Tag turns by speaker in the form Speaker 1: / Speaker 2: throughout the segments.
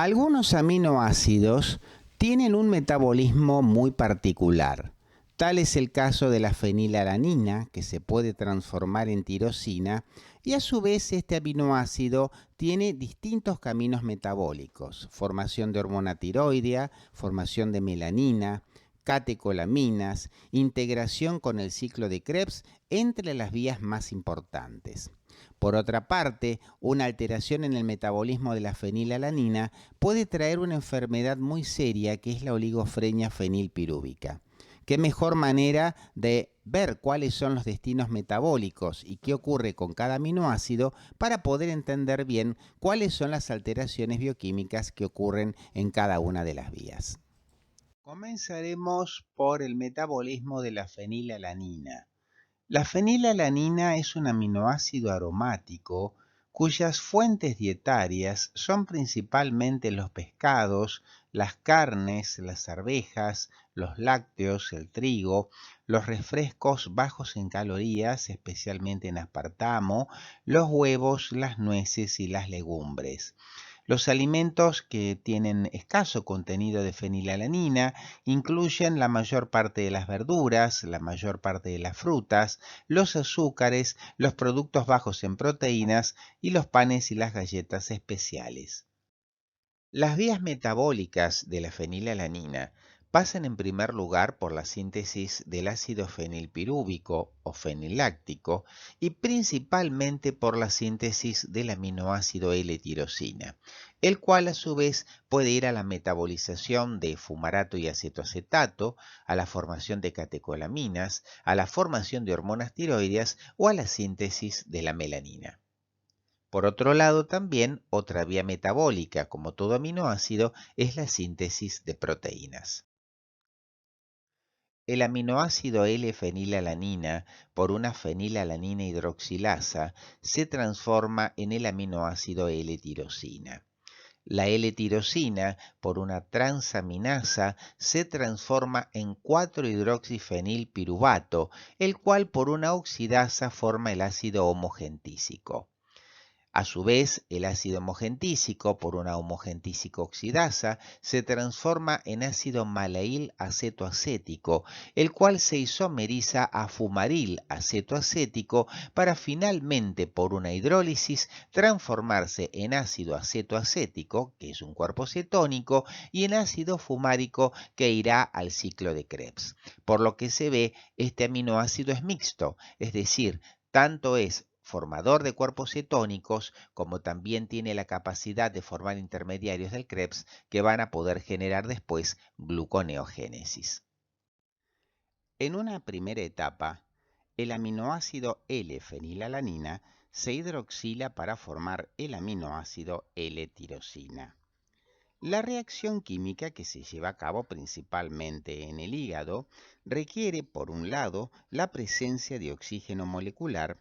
Speaker 1: Algunos aminoácidos tienen un metabolismo muy particular. Tal es el caso de la fenilalanina, que se puede transformar en tirosina, y a su vez este aminoácido tiene distintos caminos metabólicos: formación de hormona tiroidea, formación de melanina, catecolaminas, integración con el ciclo de Krebs, entre las vías más importantes. Por otra parte, una alteración en el metabolismo de la fenilalanina puede traer una enfermedad muy seria, que es la oligofrenia fenilpirúvica. ¿Qué mejor manera de ver cuáles son los destinos metabólicos y qué ocurre con cada aminoácido para poder entender bien cuáles son las alteraciones bioquímicas que ocurren en cada una de las vías? Comenzaremos por el metabolismo de la fenilalanina. La fenilalanina es un aminoácido aromático cuyas fuentes dietarias son principalmente los pescados, las carnes, las arvejas, los lácteos, el trigo, los refrescos bajos en calorías, especialmente en aspartamo, los huevos, las nueces y las legumbres. Los alimentos que tienen escaso contenido de fenilalanina incluyen la mayor parte de las verduras, la mayor parte de las frutas, los azúcares, los productos bajos en proteínas y los panes y las galletas especiales. Las vías metabólicas de la fenilalanina pasan en primer lugar por la síntesis del ácido fenilpirúvico o feniláctico y principalmente por la síntesis del aminoácido L-tirosina, el cual a su vez puede ir a la metabolización de fumarato y acetoacetato, a la formación de catecolaminas, a la formación de hormonas tiroideas o a la síntesis de la melanina. Por otro lado, también otra vía metabólica, como todo aminoácido, es la síntesis de proteínas. El aminoácido L-fenilalanina, por una fenilalanina hidroxilasa, se transforma en el aminoácido L-tirosina. La L-tirosina, por una transaminasa, se transforma en 4-hidroxifenilpiruvato, el cual por una oxidasa forma el ácido homogentísico. A su vez, el ácido homogentísico, por una homogentísica oxidasa, se transforma en ácido malail acetoacético, el cual se isomeriza a fumaril acetoacético para finalmente, por una hidrólisis, transformarse en ácido acetoacético, que es un cuerpo cetónico, y en ácido fumárico, que irá al ciclo de Krebs. Por lo que se ve, este aminoácido es mixto, es decir, tanto es formador de cuerpos cetónicos, como también tiene la capacidad de formar intermediarios del Krebs que van a poder generar después gluconeogénesis. En una primera etapa, el aminoácido L-fenilalanina se hidroxila para formar el aminoácido L-tirosina. La reacción química, que se lleva a cabo principalmente en el hígado, requiere, por un lado, la presencia de oxígeno molecular,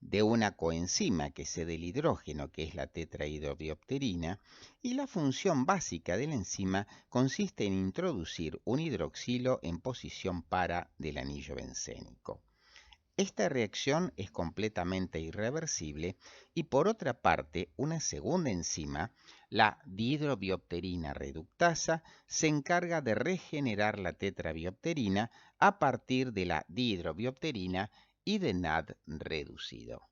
Speaker 1: de una coenzima que cede el hidrógeno, que es la tetrahidrobiopterina, y la función básica de la enzima consiste en introducir un hidroxilo en posición para del anillo bencénico. Esta reacción es completamente irreversible y, por otra parte, una segunda enzima, la dihidrobiopterina reductasa, se encarga de regenerar la tetrabiopterina a partir de la dihidrobiopterina y de NAD reducido.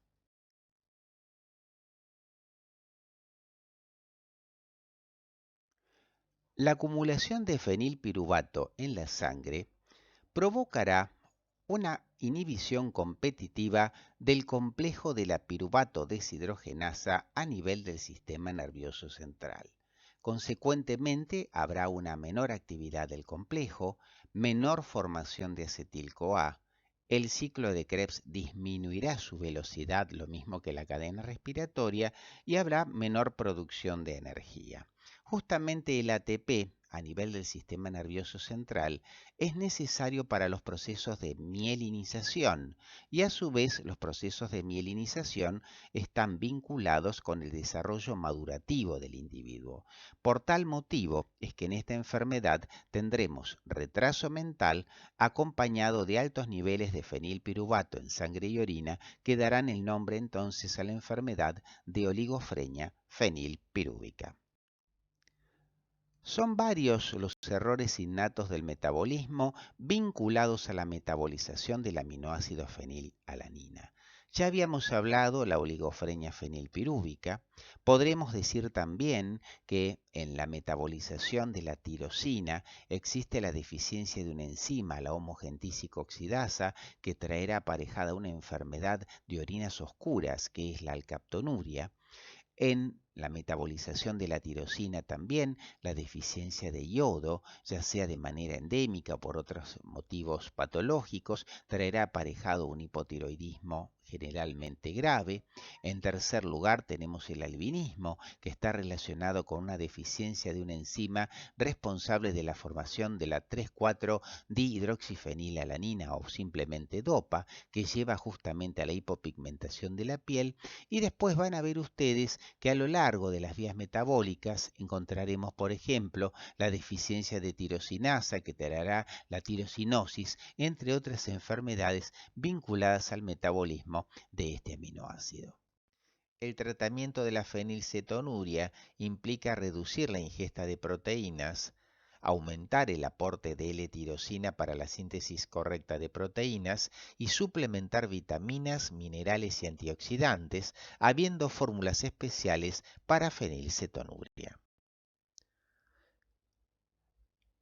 Speaker 1: La acumulación de fenilpiruvato en la sangre provocará una inhibición competitiva del complejo de la piruvato deshidrogenasa a nivel del sistema nervioso central. Consecuentemente, habrá una menor actividad del complejo, menor formación de acetil-CoA, el ciclo de Krebs disminuirá su velocidad, lo mismo que la cadena respiratoria, y habrá menor producción de energía. Justamente el ATP, a nivel del sistema nervioso central, es necesario para los procesos de mielinización y a su vez los procesos de mielinización están vinculados con el desarrollo madurativo del individuo. Por tal motivo es que en esta enfermedad tendremos retraso mental acompañado de altos niveles de fenilpiruvato en sangre y orina, que darán el nombre entonces a la enfermedad de oligofrenia fenilpirúvica. Son varios los errores innatos del metabolismo vinculados a la metabolización del aminoácido fenilalanina. Ya habíamos hablado la oligofrenia fenilpirúvica. Podremos decir también que en la metabolización de la tirosina existe la deficiencia de una enzima, la homogentísica oxidasa, que traerá aparejada una enfermedad de orinas oscuras, que es la alcaptonuria. En la metabolización de la tirosina también, la deficiencia de yodo, ya sea de manera endémica o por otros motivos patológicos, traerá aparejado un hipotiroidismo generalmente grave. En tercer lugar, tenemos el albinismo, que está relacionado con una deficiencia de una enzima responsable de la formación de la 3,4-dihidroxifenilalanina o simplemente DOPA, que lleva justamente a la hipopigmentación de la piel. Y después van a ver ustedes que a lo largo de las vías metabólicas encontraremos, por ejemplo, la deficiencia de tirosinasa que traerá la tirosinosis, entre otras enfermedades vinculadas al metabolismo de este aminoácido. El tratamiento de la fenilcetonuria implica reducir la ingesta de proteínas, aumentar el aporte de L-tirosina para la síntesis correcta de proteínas y suplementar vitaminas, minerales y antioxidantes, habiendo fórmulas especiales para fenilcetonuria.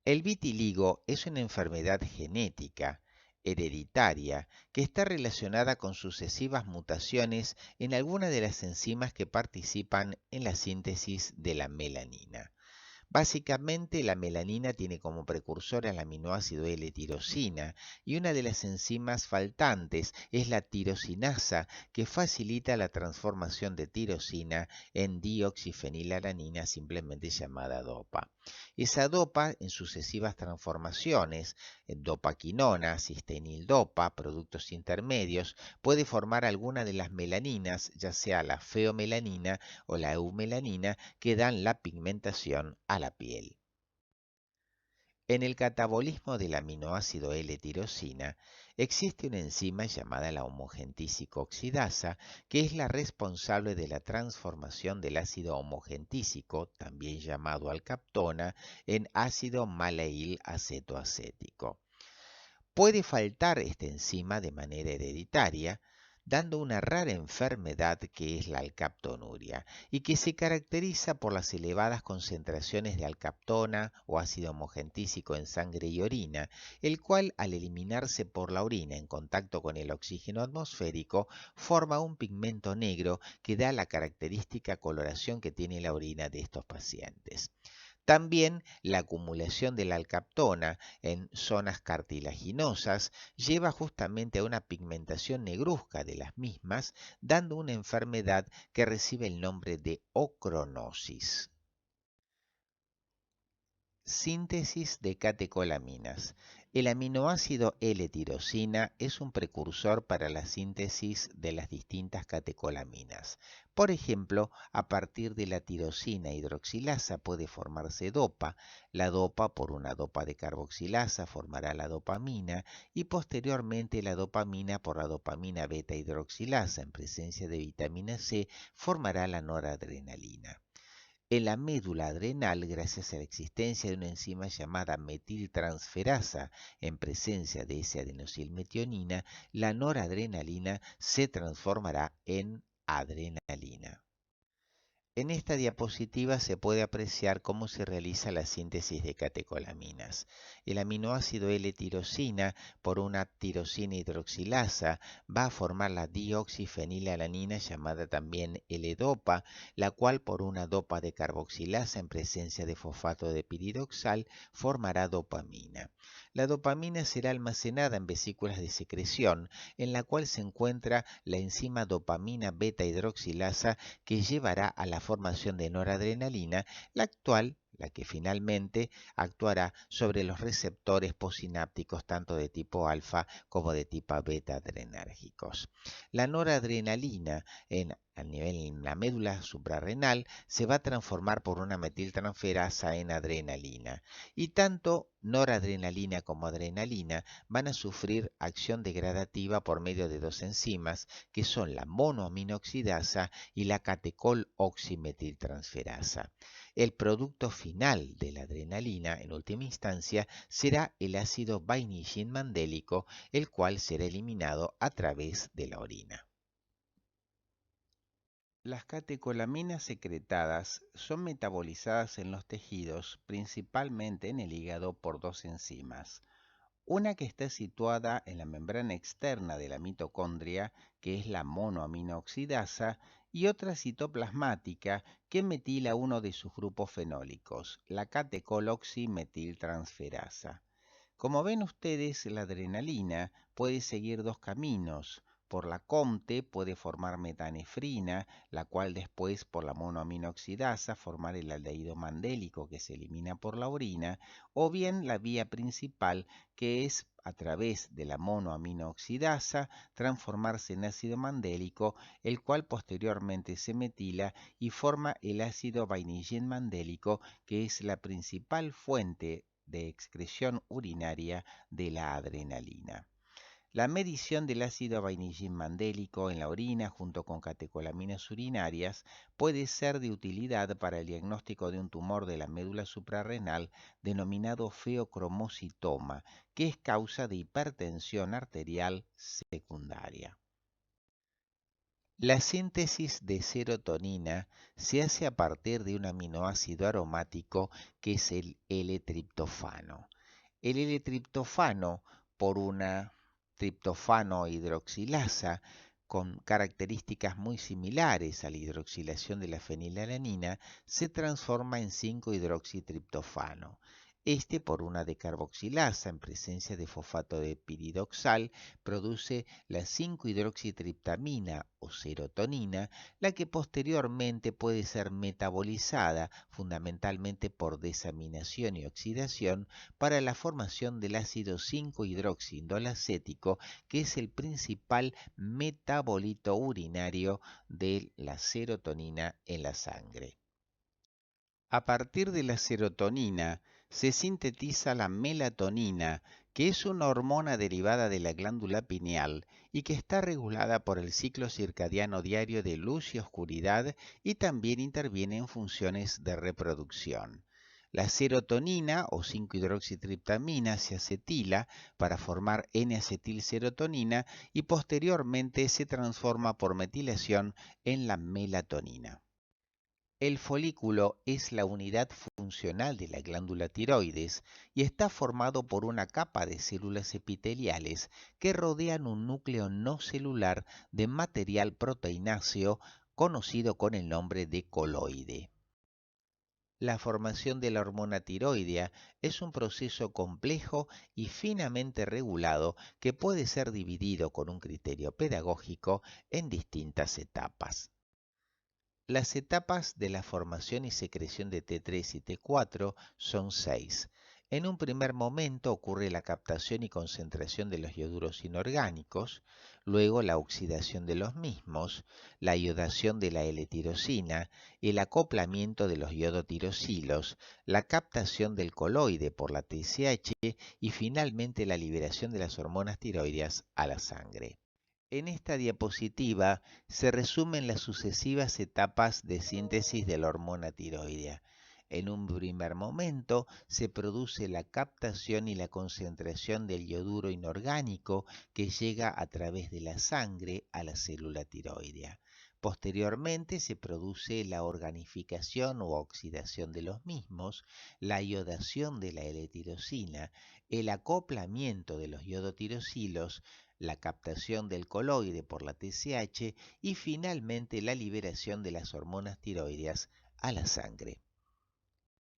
Speaker 1: El vitiligo es una enfermedad genética hereditaria que está relacionada con sucesivas mutaciones en alguna de las enzimas que participan en la síntesis de la melanina. Básicamente, la melanina tiene como precursor al aminoácido L-tirosina y una de las enzimas faltantes es la tirosinasa, que facilita la transformación de tirosina en dioxifenilalanina, simplemente llamada DOPA. Esa DOPA, en sucesivas transformaciones, dopaquinona, cistenildopa, productos intermedios, puede formar alguna de las melaninas, ya sea la feomelanina o la eumelanina, que dan la pigmentación a la piel. En el catabolismo del aminoácido L-tirosina existe una enzima llamada la homogentísica oxidasa, que es la responsable de la transformación del ácido homogentísico, también llamado alcaptona, en ácido maleil acetoacético. Puede faltar esta enzima de manera hereditaria, dando una rara enfermedad que es la alcaptonuria y que se caracteriza por las elevadas concentraciones de alcaptona o ácido homogentísico en sangre y orina, el cual al eliminarse por la orina en contacto con el oxígeno atmosférico forma un pigmento negro que da la característica coloración que tiene la orina de estos pacientes. También la acumulación de la alcaptona en zonas cartilaginosas lleva justamente a una pigmentación negruzca de las mismas, dando una enfermedad que recibe el nombre de ocronosis. Síntesis de catecolaminas. El aminoácido L-tirosina es un precursor para la síntesis de las distintas catecolaminas. Por ejemplo, a partir de la tirosina hidroxilasa puede formarse DOPA. La DOPA por una DOPA de carboxilasa formará la dopamina y posteriormente la dopamina por la dopamina beta hidroxilasa en presencia de vitamina C formará la noradrenalina. En la médula adrenal, gracias a la existencia de una enzima llamada metiltransferasa en presencia de esa adenosilmetionina, la noradrenalina se transformará en adrenalina. En esta diapositiva se puede apreciar cómo se realiza la síntesis de catecolaminas. El aminoácido L-tirosina por una tirosina hidroxilasa va a formar la dioxifenilalanina llamada también L-dopa, la cual por una dopa de carboxilasa en presencia de fosfato de piridoxal formará dopamina. La dopamina será almacenada en vesículas de secreción, en la cual se encuentra la enzima dopamina beta hidroxilasa que llevará a la formación de noradrenalina, la que finalmente actuará sobre los receptores postsinápticos tanto de tipo alfa como de tipo beta adrenérgicos. La noradrenalina a nivel en la médula suprarrenal se va a transformar por una metiltransferasa en adrenalina y tanto noradrenalina como adrenalina van a sufrir acción degradativa por medio de dos enzimas que son la monoaminoxidasa y la catecol-oximetiltransferasa. El producto final de la adrenalina, en última instancia, será el ácido vainillin-mandélico, el cual será eliminado a través de la orina. Las catecolaminas secretadas son metabolizadas en los tejidos, principalmente en el hígado, por dos enzimas. Una que está situada en la membrana externa de la mitocondria, que es la monoaminooxidasa, y otra citoplasmática que metila uno de sus grupos fenólicos, la catecoloximetiltransferasa. Como ven ustedes, la adrenalina puede seguir dos caminos. Por la COMT puede formar metanefrina, la cual después por la monoaminoxidasa formar el aldehído mandélico que se elimina por la orina, o bien la vía principal que es a través de la monoaminooxidasa transformarse en ácido mandélico, el cual posteriormente se metila y forma el ácido vainillin-mandélico, que es la principal fuente de excreción urinaria de la adrenalina. La medición del ácido vainillin-mandélico en la orina junto con catecolaminas urinarias puede ser de utilidad para el diagnóstico de un tumor de la médula suprarrenal denominado feocromocitoma, que es causa de hipertensión arterial secundaria. La síntesis de serotonina se hace a partir de un aminoácido aromático que es el L-triptofano. El L-triptofano, por una triptofano hidroxilasa con características muy similares a la hidroxilación de la fenilalanina, se transforma en 5-hidroxitriptofano. Este, por una decarboxilasa en presencia de fosfato de piridoxal, produce la 5-hidroxitriptamina o serotonina, la que posteriormente puede ser metabolizada fundamentalmente por desaminación y oxidación para la formación del ácido 5-hidroxiindolacético, que es el principal metabolito urinario de la serotonina en la sangre. A partir de la serotonina se sintetiza la melatonina, que es una hormona derivada de la glándula pineal y que está regulada por el ciclo circadiano diario de luz y oscuridad y también interviene en funciones de reproducción. La serotonina o 5-hidroxitriptamina se acetila para formar N-acetilserotonina y posteriormente se transforma por metilación en la melatonina. El folículo es la unidad funcional de la glándula tiroides y está formado por una capa de células epiteliales que rodean un núcleo no celular de material proteináceo conocido con el nombre de coloide. La formación de la hormona tiroidea es un proceso complejo y finamente regulado que puede ser dividido con un criterio pedagógico en distintas etapas. Las etapas de la formación y secreción de T3 y T4 son 6. En un primer momento ocurre la captación y concentración de los ioduros inorgánicos, luego la oxidación de los mismos, la iodación de la L-tirosina, el acoplamiento de los iodotirosilos, la captación del coloide por la TSH y finalmente la liberación de las hormonas tiroideas a la sangre. En esta diapositiva se resumen las sucesivas etapas de síntesis de la hormona tiroidea. En un primer momento se produce la captación y la concentración del yoduro inorgánico que llega a través de la sangre a la célula tiroidea. Posteriormente se produce la organificación o oxidación de los mismos, la iodación de la L-tirosina, el acoplamiento de los iodotirosilos, la captación del coloide por la TSH y finalmente la liberación de las hormonas tiroideas a la sangre.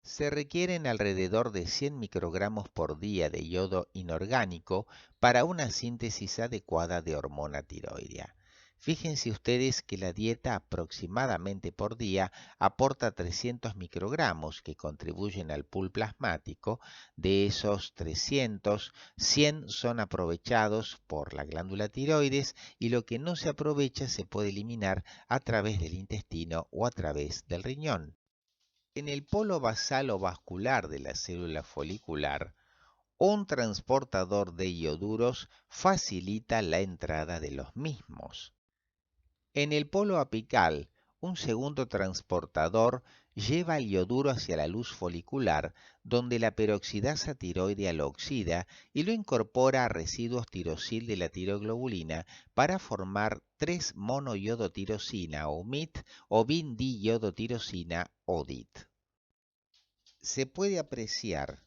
Speaker 1: Se requieren alrededor de 100 microgramos por día de yodo inorgánico para una síntesis adecuada de hormona tiroidea. Fíjense ustedes que la dieta aproximadamente por día aporta 300 microgramos que contribuyen al pool plasmático. De esos 300, 100 son aprovechados por la glándula tiroides y lo que no se aprovecha se puede eliminar a través del intestino o a través del riñón. En el polo basal o vascular de la célula folicular, un transportador de ioduros facilita la entrada de los mismos. En el polo apical, un segundo transportador lleva el yoduro hacia la luz folicular, donde la peroxidasa tiroidea lo oxida y lo incorpora a residuos tirosil de la tiroglobulina para formar 3-monoyodotirosina o MIT o bin-diyodotirosina o DIT. Se puede apreciar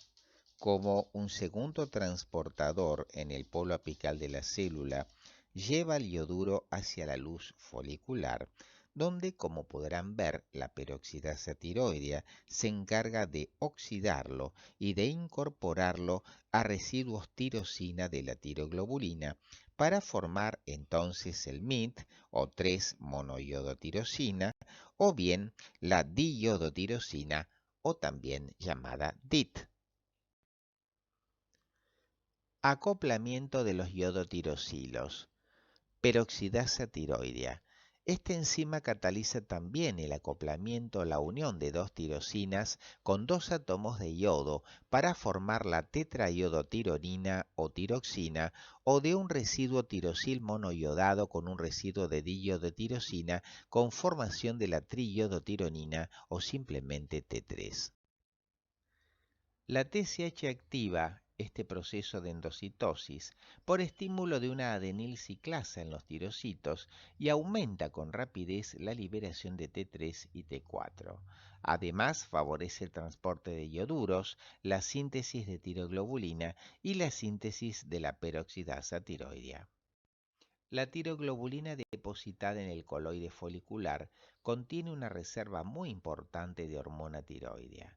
Speaker 1: como un segundo transportador en el polo apical de la célula, lleva el yoduro hacia la luz folicular, donde, como podrán ver, la peroxidasa tiroidea se encarga de oxidarlo y de incorporarlo a residuos tirosina de la tiroglobulina para formar entonces el MIT o 3-monoyodotirosina o bien la diyodotirosina o también llamada DIT. Acoplamiento de los iodotirosilos. Peroxidasa tiroidea. Esta enzima cataliza también el acoplamiento o la unión de dos tirosinas con dos átomos de yodo para formar la tetraiodotironina o tiroxina o de un residuo tirosil monoiodado con un residuo de diyodotirosina con formación de la triiodotironina o simplemente T3. La TSH activa este proceso de endocitosis por estímulo de una adenilciclasa en los tirocitos y aumenta con rapidez la liberación de T3 y T4. Además, favorece el transporte de ioduros, la síntesis de tiroglobulina y la síntesis de la peroxidasa tiroidea. La tiroglobulina depositada en el coloide folicular contiene una reserva muy importante de hormona tiroidea.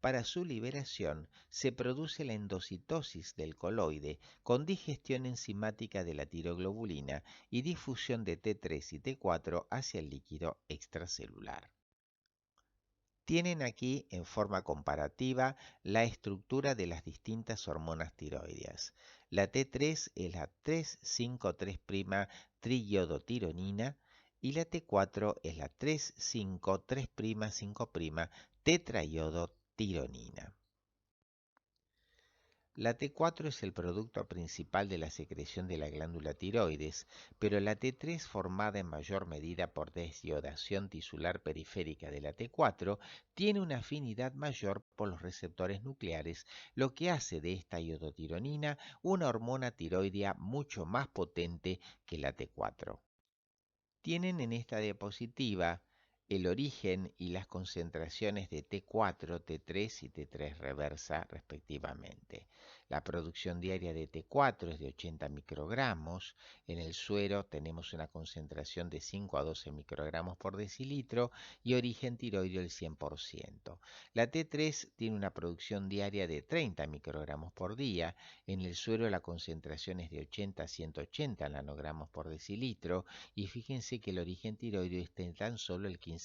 Speaker 1: Para su liberación se produce la endocitosis del coloide con digestión enzimática de la tiroglobulina y difusión de T3 y T4 hacia el líquido extracelular. Tienen aquí en forma comparativa la estructura de las distintas hormonas tiroideas. La T3 es la 3,5,3' triiodotironina y la T4 es la 3,5,3'5' tetraiodotironina. La T4 es el producto principal de la secreción de la glándula tiroides, pero la T3, formada en mayor medida por desyodación tisular periférica de la T4, tiene una afinidad mayor por los receptores nucleares, lo que hace de esta iodotironina una hormona tiroidea mucho más potente que la T4. Tienen en esta diapositiva el origen y las concentraciones de T4, T3 y T3 reversa respectivamente. La producción diaria de T4 es de 80 microgramos. En el suero tenemos una concentración de 5 a 12 microgramos por decilitro y origen tiroideo el 100%. La T3 tiene una producción diaria de 30 microgramos por día. En el suero la concentración es de 80 a 180 nanogramos por decilitro y fíjense que el origen tiroideo está en tan solo el 15%.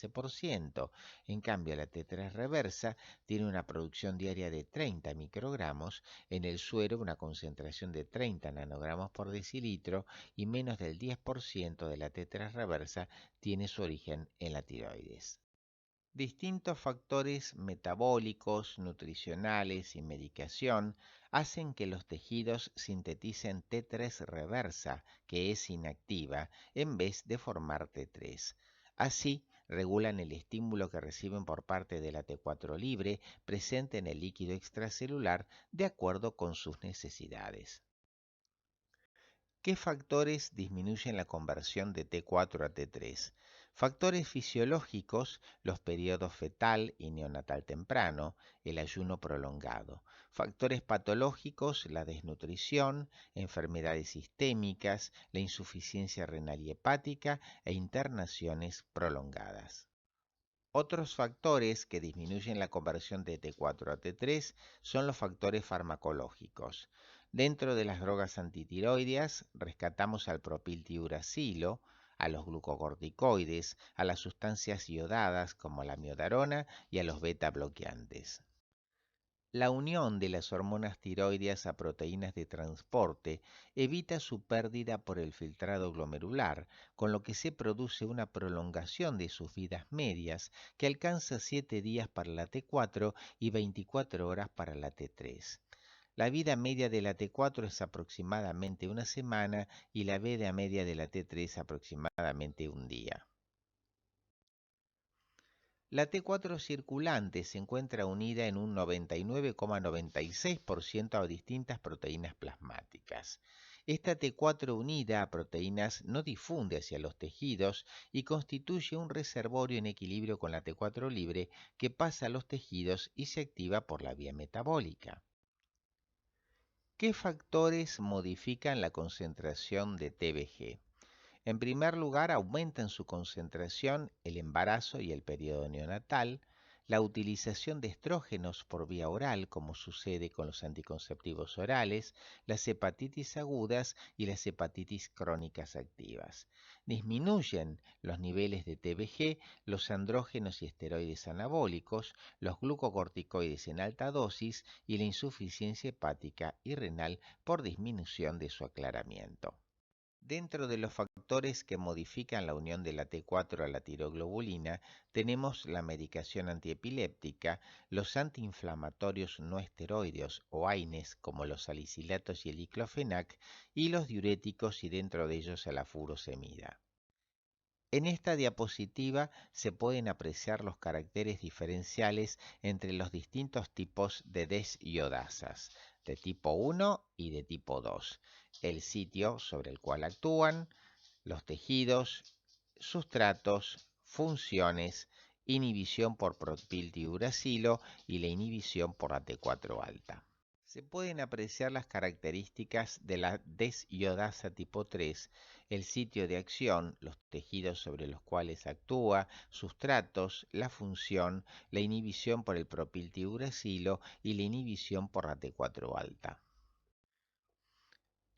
Speaker 1: En cambio, la T3 reversa tiene una producción diaria de 30 microgramos, en el suero una concentración de 30 nanogramos por decilitro y menos del 10% de la T3 reversa tiene su origen en la tiroides. Distintos factores metabólicos, nutricionales y medicación hacen que los tejidos sinteticen T3 reversa, que es inactiva, en vez de formar T3. Así, regulan el estímulo que reciben por parte de la T4 libre presente en el líquido extracelular de acuerdo con sus necesidades. ¿Qué factores disminuyen la conversión de T4 a T3? Factores fisiológicos, los periodos fetal y neonatal temprano, el ayuno prolongado. Factores patológicos, la desnutrición, enfermedades sistémicas, la insuficiencia renal y hepática e internaciones prolongadas. Otros factores que disminuyen la conversión de T4 a T3 son los factores farmacológicos. Dentro de las drogas antitiroideas rescatamos al propiltiuracilo, a los glucocorticoides, a las sustancias iodadas como la miodarona y a los beta bloqueantes. La unión de las hormonas tiroideas a proteínas de transporte evita su pérdida por el filtrado glomerular, con lo que se produce una prolongación de sus vidas medias que alcanza 7 días para la T4 y 24 horas para la T3. La vida media de la T4 es aproximadamente una semana y la vida media de la T3 aproximadamente un día. La T4 circulante se encuentra unida en un 99,96% a distintas proteínas plasmáticas. Esta T4 unida a proteínas no difunde hacia los tejidos y constituye un reservorio en equilibrio con la T4 libre que pasa a los tejidos y se activa por la vía metabólica. ¿Qué factores modifican la concentración de TBG? En primer lugar, aumentan su concentración el embarazo y el periodo neonatal, la utilización de estrógenos por vía oral, como sucede con los anticonceptivos orales, las hepatitis agudas y las hepatitis crónicas activas. Disminuyen los niveles de TBG, los andrógenos y esteroides anabólicos, los glucocorticoides en alta dosis y la insuficiencia hepática y renal por disminución de su aclaramiento. Dentro de los factores que modifican la unión de la T4 a la tiroglobulina, tenemos la medicación antiepiléptica, los antiinflamatorios no esteroideos o AINES como los salicilatos y el diclofenac, y los diuréticos y dentro de ellos a la furosemida. En esta diapositiva se pueden apreciar los caracteres diferenciales entre los distintos tipos de desiodasas, de tipo 1 y de tipo 2, el sitio sobre el cual actúan, los tejidos, sustratos, funciones, inhibición por propiltiuracilo y la inhibición por la T4 alta. Se pueden apreciar las características de la desiodasa tipo 3, el sitio de acción, los tejidos sobre los cuales actúa, sustratos, la función, la inhibición por el propiltiuracilo y la inhibición por la T4 alta.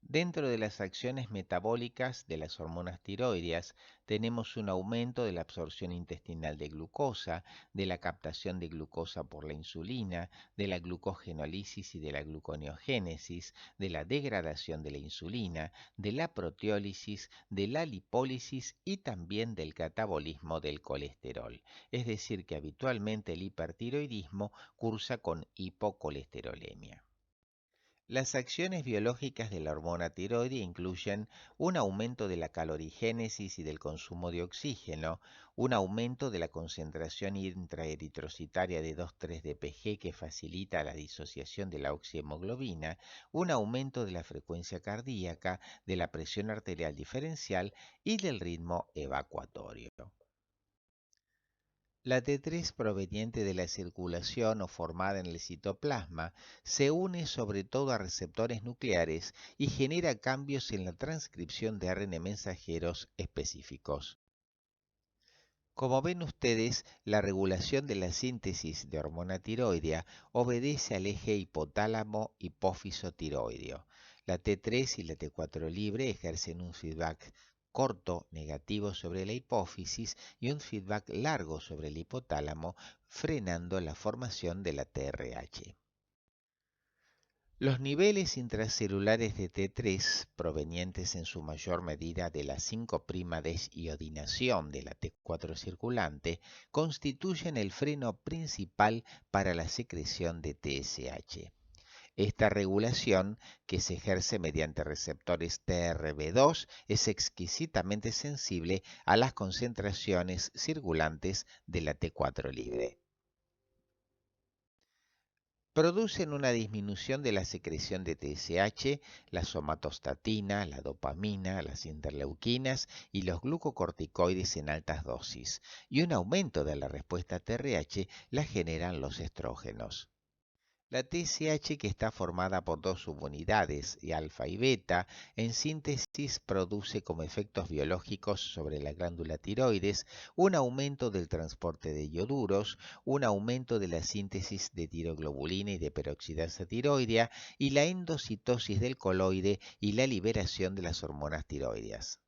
Speaker 1: Dentro de las acciones metabólicas de las hormonas tiroideas tenemos un aumento de la absorción intestinal de glucosa, de la captación de glucosa por la insulina, de la glucogenólisis y de la gluconeogénesis, de la degradación de la insulina, de la proteólisis, de la lipólisis y también del catabolismo del colesterol. Es decir, que habitualmente el hipertiroidismo cursa con hipocolesterolemia. Las acciones biológicas de la hormona tiroidea incluyen un aumento de la calorigénesis y del consumo de oxígeno, un aumento de la concentración intraeritrocitaria de 2,3-DPG que facilita la disociación de la oxihemoglobina, un aumento de la frecuencia cardíaca, de la presión arterial diferencial y del ritmo evacuatorio. La T3 proveniente de la circulación o formada en el citoplasma se une sobre todo a receptores nucleares y genera cambios en la transcripción de ARN mensajeros específicos. Como ven ustedes, la regulación de la síntesis de hormona tiroidea obedece al eje hipotálamo-hipófiso tiroideo. La T3 y la T4 libre ejercen un feedback corto negativo sobre la hipófisis y un feedback largo sobre el hipotálamo, frenando la formación de la TRH. Los niveles intracelulares de T3, provenientes en su mayor medida de la 5' desiodinación de la T4 circulante, constituyen el freno principal para la secreción de TSH. Esta regulación, que se ejerce mediante receptores TRB2, es exquisitamente sensible a las concentraciones circulantes de la T4 libre. Producen una disminución de la secreción de TSH, la somatostatina, la dopamina, las interleuquinas y los glucocorticoides en altas dosis, y un aumento de la respuesta TRH la generan los estrógenos. La TSH, que está formada por dos subunidades, alfa y beta, en síntesis produce como efectos biológicos sobre la glándula tiroides un aumento del transporte de ioduros, un aumento de la síntesis de tiroglobulina y de peroxidasa tiroidea y la endocitosis del coloide y la liberación de las hormonas tiroideas.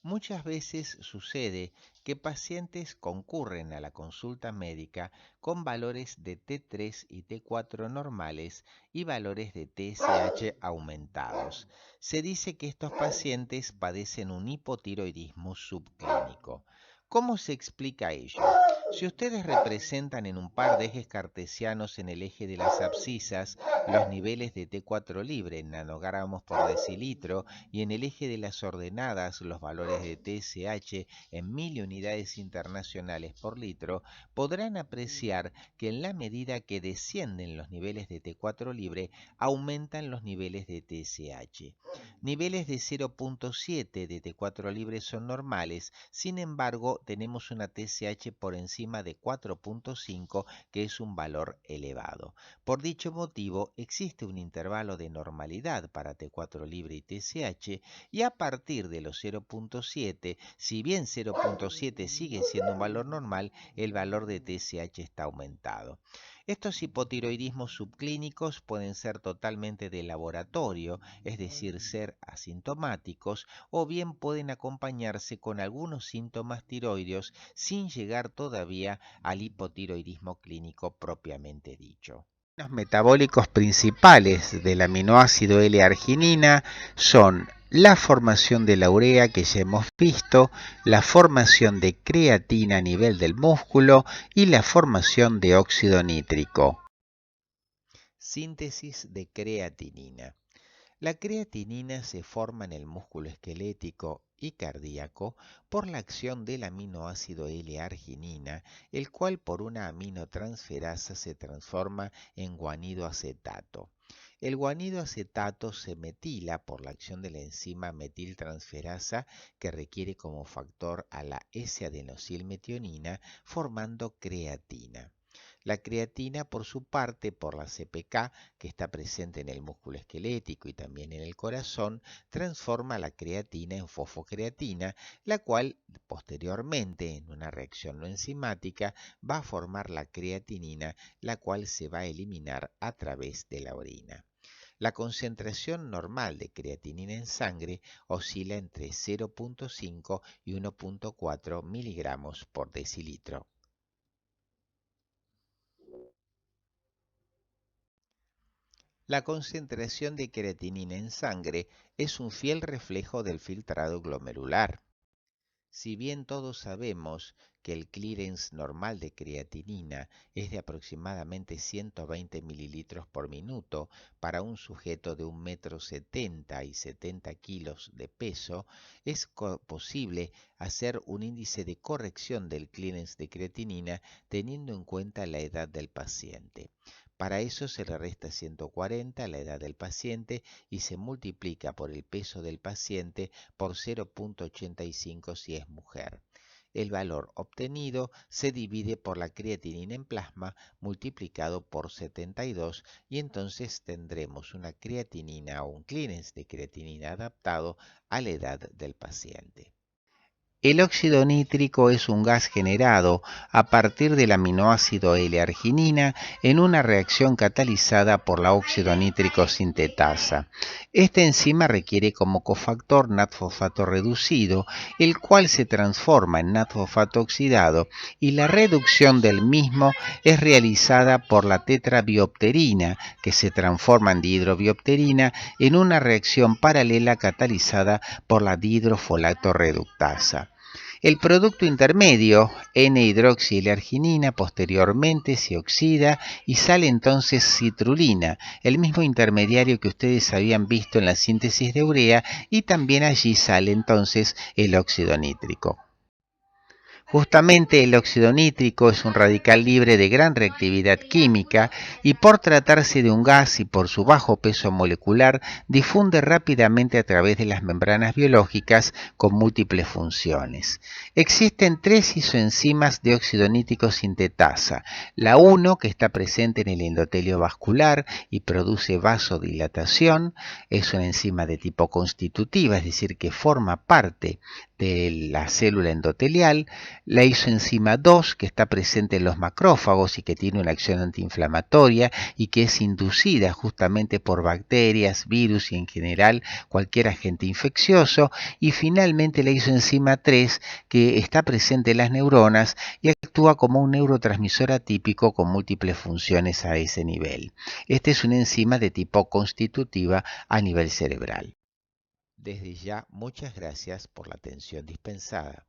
Speaker 1: Muchas veces sucede que pacientes concurren a la consulta médica con valores de T3 y T4 normales y valores de TSH aumentados. Se dice que estos pacientes padecen un hipotiroidismo subclínico. ¿Cómo se explica ello? Si ustedes representan en un par de ejes cartesianos en el eje de las abscisas los niveles de T4 libre en nanogramos por decilitro y en el eje de las ordenadas los valores de TSH en 1000 unidades internacionales por litro, podrán apreciar que en la medida que descienden los niveles de T4 libre, aumentan los niveles de TSH. Niveles de 0.7 de T4 libre son normales, sin embargo tenemos una TSH por encima de 4.5 que es un valor elevado. Por dicho motivo existe un intervalo de normalidad para T4 libre y TSH y a partir de los 0.7, si bien 0.7 sigue siendo un valor normal, el valor de TSH está aumentado. Estos hipotiroidismos subclínicos pueden ser totalmente de laboratorio, es decir, ser asintomáticos, o bien pueden acompañarse con algunos síntomas tiroideos sin llegar todavía al hipotiroidismo clínico propiamente dicho. Los metabólicos principales del aminoácido L-arginina son la formación de la urea que ya hemos visto, la formación de creatina a nivel del músculo y la formación de óxido nítrico. Síntesis de creatinina. La creatinina se forma en el músculo esquelético y cardíaco por la acción del aminoácido L-arginina, el cual por una aminotransferasa se transforma en guanidoacetato. El guanidoacetato se metila por la acción de la enzima metiltransferasa que requiere como factor a la S-adenosilmetionina formando creatina. La creatina, por su parte, por la CPK, que está presente en el músculo esquelético y también en el corazón, transforma la creatina en fosfocreatina, la cual posteriormente, en una reacción no enzimática, va a formar la creatinina, la cual se va a eliminar a través de la orina. La concentración normal de creatinina en sangre oscila entre 0.5 y 1.4 miligramos por decilitro. La concentración de creatinina en sangre es un fiel reflejo del filtrado glomerular. Si bien todos sabemos que el clearance normal de creatinina es de aproximadamente 120 mililitros por minuto para un sujeto de 1,70 m y 70 kilos de peso, es posible hacer un índice de corrección del clearance de creatinina teniendo en cuenta la edad del paciente. Para eso se le resta 140 la edad del paciente y se multiplica por el peso del paciente por 0.85 si es mujer. El valor obtenido se divide por la creatinina en plasma multiplicado por 72 y entonces tendremos una creatinina o un clearance de creatinina adaptado a la edad del paciente. El óxido nítrico es un gas generado a partir del aminoácido L-arginina en una reacción catalizada por la óxido nítrico sintetasa. Esta enzima requiere como cofactor NAD-fosfato reducido, el cual se transforma en NAD-fosfato oxidado y la reducción del mismo es realizada por la tetrabiopterina, que se transforma en dihidrobiopterina en una reacción paralela catalizada por la dihidrofolato reductasa. El producto intermedio, N-hidroxilarginina, posteriormente se oxida y sale entonces citrulina, el mismo intermediario que ustedes habían visto en la síntesis de urea, y también allí sale entonces el óxido nítrico. Justamente el óxido nítrico es un radical libre de gran reactividad química y por tratarse de un gas y por su bajo peso molecular difunde rápidamente a través de las membranas biológicas con múltiples funciones. Existen tres isoenzimas de óxido nítrico sintetasa. La 1, que está presente en el endotelio vascular y produce vasodilatación, es una enzima de tipo constitutiva, es decir, que forma parte de la célula endotelial. La isoenzima 2, que está presente en los macrófagos y que tiene una acción antiinflamatoria y que es inducida justamente por bacterias, virus y en general cualquier agente infeccioso. Y finalmente la isoenzima 3, que está presente en las neuronas y actúa como un neurotransmisor atípico con múltiples funciones a ese nivel. Esta es una enzima de tipo constitutiva a nivel cerebral. Desde ya, muchas gracias por la atención dispensada.